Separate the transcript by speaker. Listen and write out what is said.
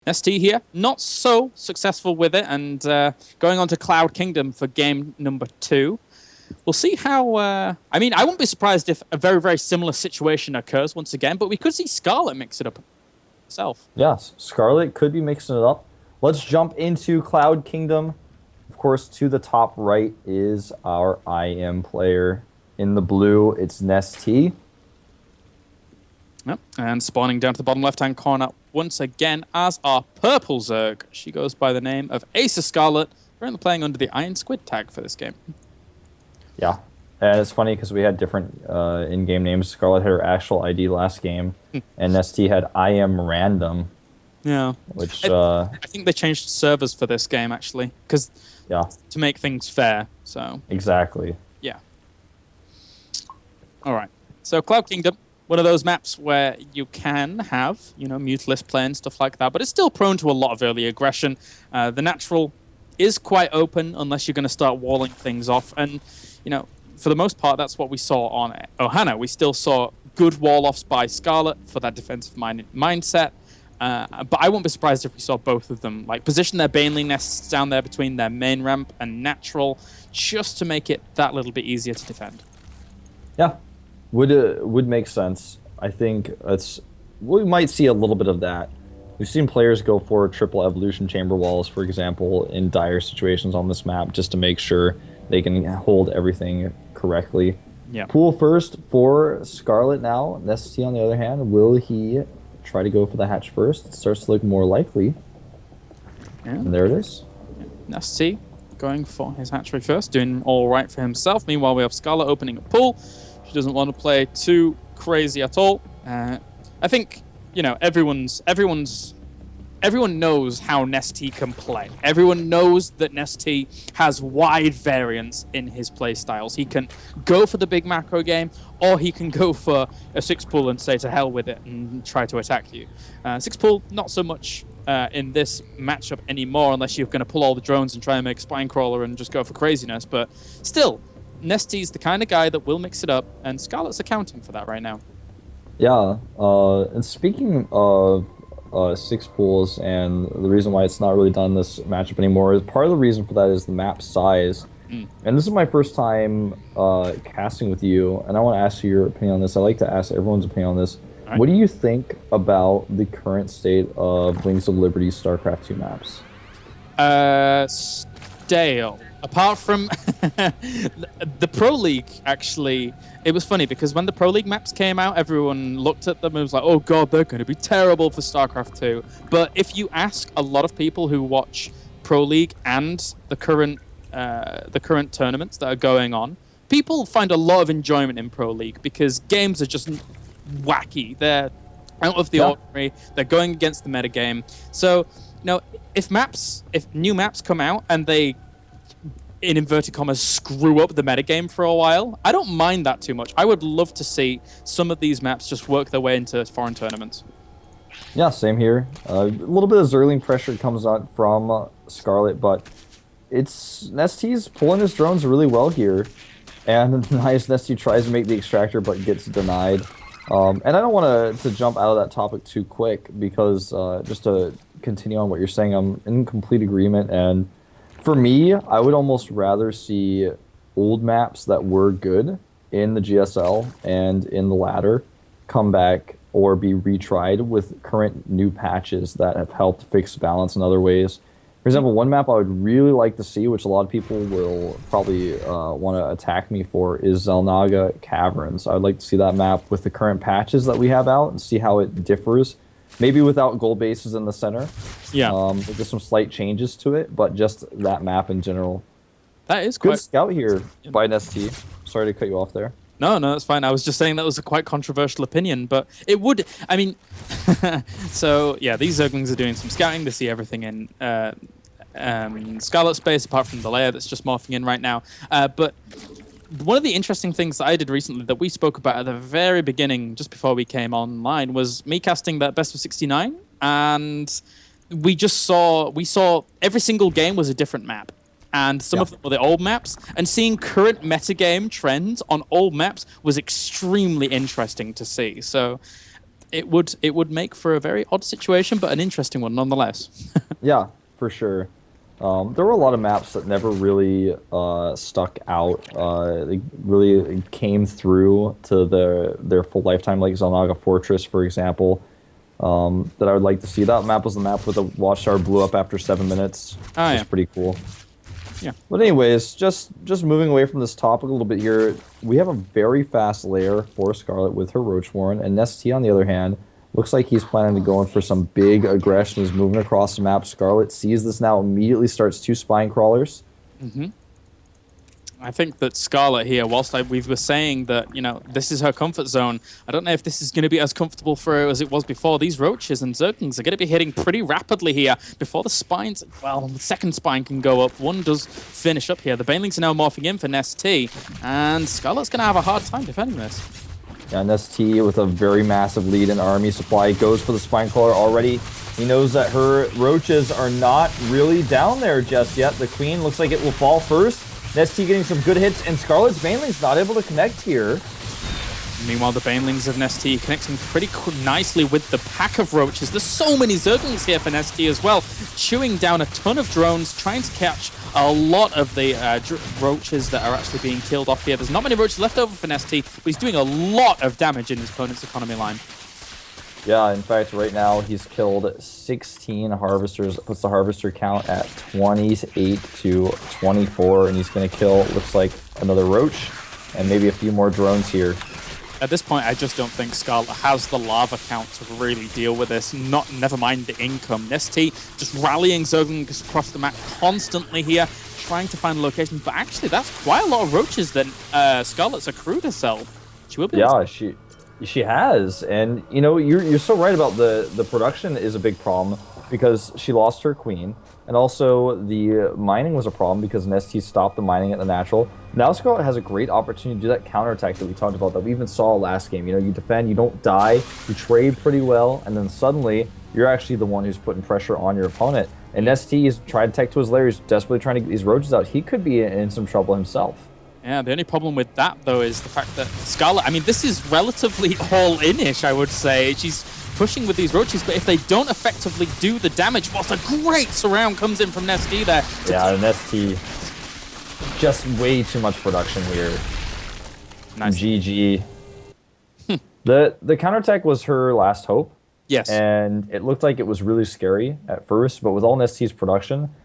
Speaker 1: Nestea here, not so successful with it, and going on to Cloud Kingdom for game number 2. We'll see how... I mean, I wouldn't be surprised if a very, very similar situation occurs once again, but we could see Scarlett mix it up herself.
Speaker 2: Yes, Scarlett could be mixing it up. Let's jump into Cloud Kingdom. Of course, to the top right is our IM player. In the blue, it's Nestea.
Speaker 1: Yep. And spawning down to the bottom left-hand corner once again as our purple Zerg. She goes by the name of Acer Scarlett, currently playing under the Iron Squid tag for this game.
Speaker 2: Yeah, and it's funny because we had different in-game names. Scarlett had her actual ID last game, and Nestea had IM Random.
Speaker 1: Yeah.
Speaker 2: Which
Speaker 1: I think they changed servers for this game, actually, because to make things fair. So
Speaker 2: exactly.
Speaker 1: Yeah. All right. So Cloud Kingdom, one of those maps where you can have, mutalist play and stuff like that, but it's still prone to a lot of early aggression. The natural is quite open unless you're going to start walling things off. And, for the most part, that's what we saw on Ohana. We still saw good wall-offs by Scarlett for that defensive mindset. But I won't be surprised if we saw both of them position their Baneling nests down there between their main ramp and natural, just to make it that little bit easier to defend.
Speaker 2: Yeah, would make sense. I think we might see a little bit of that. We've seen players go for triple evolution chamber walls, for example, in dire situations on this map, just to make sure they can hold everything correctly.
Speaker 1: Yeah.
Speaker 2: Pool first for Scarlett now. Nestea, on the other hand, will he try to go for the hatch first? It starts to look more likely. Yeah. And there it is.
Speaker 1: Nestea going for his hatchery first, doing all right for himself. Meanwhile, we have Scarlett opening a pool. She doesn't want to play too crazy at all. I think, everyone knows how Nestea can play. Everyone knows that Nestea has wide variance in his play styles. He can go for the big macro game, or he can go for a 6-pool and say to hell with it and try to attack you. 6-pool, not so much in this matchup anymore, unless you're going to pull all the drones and try and make a spine crawler and just go for craziness. But still, Nestea's the kind of guy that will mix it up, and Scarlett's accounting for that right now.
Speaker 2: Yeah, and speaking of 6 pools, and the reason why it's not really done this matchup anymore is part of the reason for that is the map size. And this is my first time casting with you, and I want to ask you your opinion on this. I like to ask everyone's opinion on this. Right. What do you think about the current state of Wings of Liberty StarCraft 2 maps?
Speaker 1: Stale. Apart from the Pro League, actually, it was funny because when the Pro League maps came out, everyone looked at them and was like, oh god, they're going to be terrible for StarCraft 2. But if you ask a lot of people who watch Pro League and the current tournaments that are going on, people find a lot of enjoyment in Pro League because games are just wacky. They're out of the ordinary. They're going against the metagame. So, if new maps come out and they, in inverted commas, screw up the metagame for a while, I don't mind that too much. I would love to see some of these maps just work their way into foreign tournaments.
Speaker 2: Yeah, same here. A little bit of Zerling pressure comes out from Scarlett, but Nestea's pulling his drones really well here. And nice, Nestea tries to make the extractor, but gets denied. And I don't want to jump out of that topic too quick, because just to continue on what you're saying, I'm in complete agreement. And for me, I would almost rather see old maps that were good in the GSL and in the ladder come back or be retried with current new patches that have helped fix balance in other ways. For example, one map I would really like to see, which a lot of people will probably want to attack me for, is Xel'Naga Caverns. I would like to see that map with the current patches that we have out and see how it differs. Maybe without gold bases in the center.
Speaker 1: Yeah.
Speaker 2: With just some slight changes to it, but just that map in general.
Speaker 1: That is
Speaker 2: good scout here by Nestea. Sorry to cut you off there.
Speaker 1: No, that's fine. I was just saying that was a quite controversial opinion, but it would, I mean, so yeah, these Zerglings are doing some scouting. They see everything in Scarlet space, apart from the layer that's just morphing in right now. But one of the interesting things that I did recently that we spoke about at the very beginning, just before we came online, was me casting that Best of 69, and we saw every single game was a different map. And some of them were the old maps, and seeing current metagame trends on old maps was extremely interesting to see. So it would make for a very odd situation, but an interesting one nonetheless.
Speaker 2: Yeah, for sure. There were a lot of maps that never really stuck out. They really came through to their full lifetime, like Zelnaga Fortress, for example. That I would like to see. That map was the map where the Watchtower blew up after 7 minutes.
Speaker 1: Oh,
Speaker 2: It's
Speaker 1: yeah.
Speaker 2: pretty cool.
Speaker 1: Yeah.
Speaker 2: But anyways, just moving away from this topic a little bit here, we have a very fast layer for Scarlett with her Roach Warren, and Nestea, on the other hand, looks like he's planning to go in for some big aggression. He's moving across the map. Scarlett sees this now, immediately starts 2 spine crawlers.
Speaker 1: I think that Scarlett here, whilst we were saying that, you know, this is her comfort zone, I don't know if this is going to be as comfortable for her as it was before. These roaches and zerglings are going to be hitting pretty rapidly here before the spines, well, the second spine can go up. One does finish up here. The banelings are now morphing in for Nestea, and Scarlett's going to have a hard time defending this.
Speaker 2: Yeah, Nestea with a very massive lead in army supply goes for the spine crawler already. He knows that her roaches are not really down there just yet. The queen looks like it will fall first. Nestea getting some good hits, and Scarlett's baneling's not able to connect here.
Speaker 1: Meanwhile, the banelings of Nestea connecting pretty nicely with the pack of roaches. There's so many zerglings here for Nestea as well, chewing down a ton of drones, trying to catch a lot of the roaches that are actually being killed off here. There's not many roaches left over for Nestea, but he's doing a lot of damage in his opponent's economy line.
Speaker 2: Yeah, in fact, right now he's killed 16 harvesters, puts the harvester count at 28 to 24, and he's going to kill, looks like, another roach and maybe a few more drones here.
Speaker 1: At this point, I just don't think Scarlett has the lava count to really deal with this. Never mind the income. Nestea just rallying zerglings across the map constantly here, trying to find locations. But actually, that's quite a lot of roaches that Scarlett's accrued herself. She will be.
Speaker 2: Yeah, she has, and you know you're so right about the production is a big problem because she lost her queen, and also the mining was a problem because Nestea stopped the mining at the natural. Now Scarlett has a great opportunity to do that counterattack that we talked about, that we even saw last game. You know, you defend, you don't die, you trade pretty well, and then suddenly you're actually the one who's putting pressure on your opponent. And Nestea's tried to tech to his lair, he's desperately trying to get these roaches out. He could be in some trouble himself.
Speaker 1: Yeah, the only problem with that, though, is the fact that Scarlett, I mean, this is relatively all-in-ish, I would say. She's pushing with these roaches, but if they don't effectively do the damage, whilst a great surround comes in from Nestea there.
Speaker 2: Yeah, Nestea, just way too much production here.
Speaker 1: Nice.
Speaker 2: GG. The counterattack was her last hope.
Speaker 1: Yes.
Speaker 2: And it looked like it was really scary at first, but with all Nestea's production,